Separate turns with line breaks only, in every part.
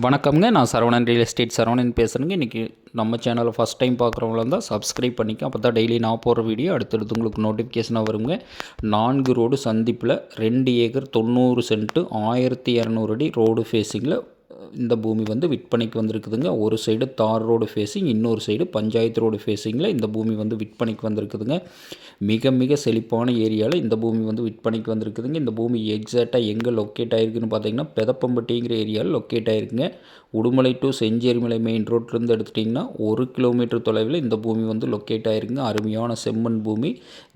வணக்கம்ங்க. நான் Saravanan real estate Saravanan பேசுகிறேங்க. இன்றைக்கி நம்ம சேனலை ஃபஸ்ட் டைம் பார்க்குறவங்களா இருந்தால் சப்ஸ்கிரைப் பண்ணிக்க. அப்போ தான் டெய்லி நான் போகிற வீடியோ அடுத்தடுத்து உங்களுக்கு நோட்டிஃபிகேஷனாக வருங்க. 4 ரோடு சந்திப்பில் 2 ஏக்கர் 90 சென்ட்டு 1200 அடி ரோடு ஃபேஸிங்கில் இந்த பூமி வந்து விற்பனைக்கு வந்திருக்குதுங்க. ஒரு சைடு தார் ரோடு ஃபேஸிங், இன்னொரு சைடு பஞ்சாயத்து ரோடு ஃபேஸிங்கில் இந்த பூமி வந்து விற்பனைக்கு வந்திருக்குதுங்க. மிக மிக செழிப்பான ஏரியாவில் இந்த பூமி வந்து விற்பனைக்கு வந்திருக்குதுங்க. இந்த பூமி எக்ஸாக்டாக எங்கே லொக்கேட் ஆகிருக்குன்னு பார்த்தீங்கன்னா பெதப்பம்பட்டிங்கிற ஏரியாவில் லொக்கேட் ஆகிருக்குங்க. உடுமலை டு செஞ்சேரிமலை மெயின் ரோட்லேருந்து எடுத்துட்டிங்கன்னா 1 கிலோமீட்டர் தொலைவில் இந்த பூமி வந்து லொக்கேட் ஆகிருக்குங்க. அருமையான செம்மண் பூமி.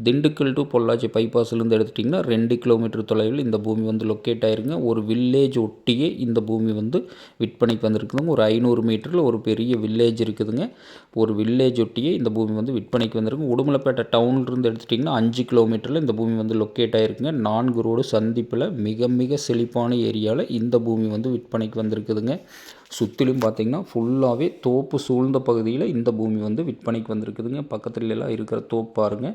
திண்டுக்கல் டு பொள்ளாச்சி பைபாஸ்லேருந்து எடுத்துட்டிங்கன்னா 2 கிலோமீட்டர் தொலைவில் இந்த பூமி வந்து லொக்கேட் ஆகிருக்குங்க. ஒரு வில்லேஜ் ஒட்டியே இந்த பூமி வந்து விற்பனைக்கு வந்திருக்குதுங்க. ஒரு 500 மீட்டரில் ஒரு பெரிய வில்லேஜ் இருக்குதுங்க. ஒரு வில்லேஜ் ஒட்டியே இந்த பூமி வந்து விற்பனைக்கு வந்திருக்கு. உடுமலைப்பேட்டை டவுன்லேருந்து எடுத்துட்டிங்கன்னா 5 கிலோமீட்டரில் இந்த பூமி வந்து லொக்கேட் ஆகிருக்குங்க. 4 ரோடு சந்திப்பில் மிக மிக செழிப்பான ஏரியாவில் இந்த பூமி வந்து விற்பனைக்கு வந்திருக்குதுங்க. சுற்றிலும் பார்த்திங்கன்னா ஃபுல்லாகவே தோப்பு சூழ்ந்த பகுதியில் இந்த பூமி வந்து விற்பனைக்கு வந்திருக்குதுங்க. பக்கத்துலலாம் இருக்கிற தோப்பு பாருங்கள்.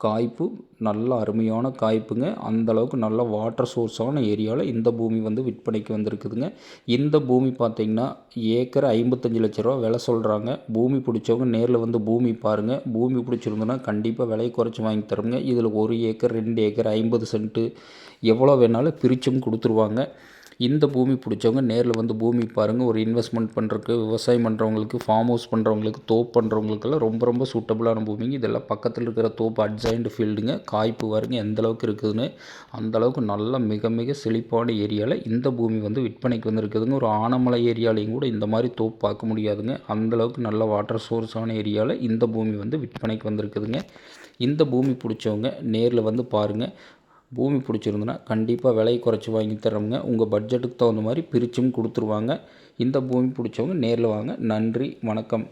காய்ப்பு நல்ல அருமையான காய்ப்புங்க. அந்தளவுக்கு நல்ல வாட்டர் சோர்ஸான ஏரியாவில் இந்த பூமி வந்து விற்பனைக்கு வந்திருக்குதுங்க. இந்த பூமி பார்த்திங்கன்னா ஏக்கர் 55 லட்ச ரூபா விலை சொல்கிறாங்க. பூமி பிடிச்சவங்க நேரில் வந்து பூமி பாருங்கள். பூமி பிடிச்சிருந்தோன்னா கண்டிப்பாக விலை குறைச்சி வாங்கி தருங்க. இதில் 1 ஏக்கர் 2 ஏக்கர் 50 சென்ட்டு எவ்வளோ வேணாலும் பிரிச்சும் கொடுத்துருவாங்க. இந்த பூமி பிடிச்சவங்க நேரில் வந்து பூமி பாருங்கள். ஒரு இன்வெஸ்ட்மெண்ட் பண்ணுறதுக்கு, விவசாயம் பண்ணுறவங்களுக்கு, ஃபார்ம் ஹவுஸ் பண்ணுறவங்களுக்கு, தோப்பு பண்ணுறவங்களுக்கெல்லாம் ரொம்ப சூட்டபுளான பூமிங்க. இதெல்லாம் பக்கத்தில் இருக்கிற தோப்பு அட்ஜாயிண்ட் ஃபீல்டுங்க. காய்ப்பு பாருங்க எந்தளவுக்கு இருக்குதுன்னு. அந்தளவுக்கு நல்ல மிக மிக செழிப்பான ஏரியாவில் இந்த பூமி வந்து விற்பனைக்கு வந்துருக்குதுங்க. ஒரு ஆனமலை ஏரியாலையும் கூட இந்த மாதிரி தோப்பு பார்க்க முடியாதுங்க. அந்தளவுக்கு நல்ல வாட்டர் சோர்ஸான ஏரியாவில் இந்த பூமி வந்து விற்பனைக்கு வந்திருக்குதுங்க. இந்த பூமி பிடிச்சவங்க நேரில் வந்து பாருங்கள். பூமி பிடிச்சிருந்துன்னா கண்டிப்பாக விலை குறைச்சி வாங்கி தர்றோங்க. உங்கள் பட்ஜெட்டுக்கு தகுந்த மாதிரி பிரிச்சும் கொடுத்துருவாங்க. இந்த பூமி பிடிச்சவங்க நேரில் வாங்க. நன்றி, வணக்கம்.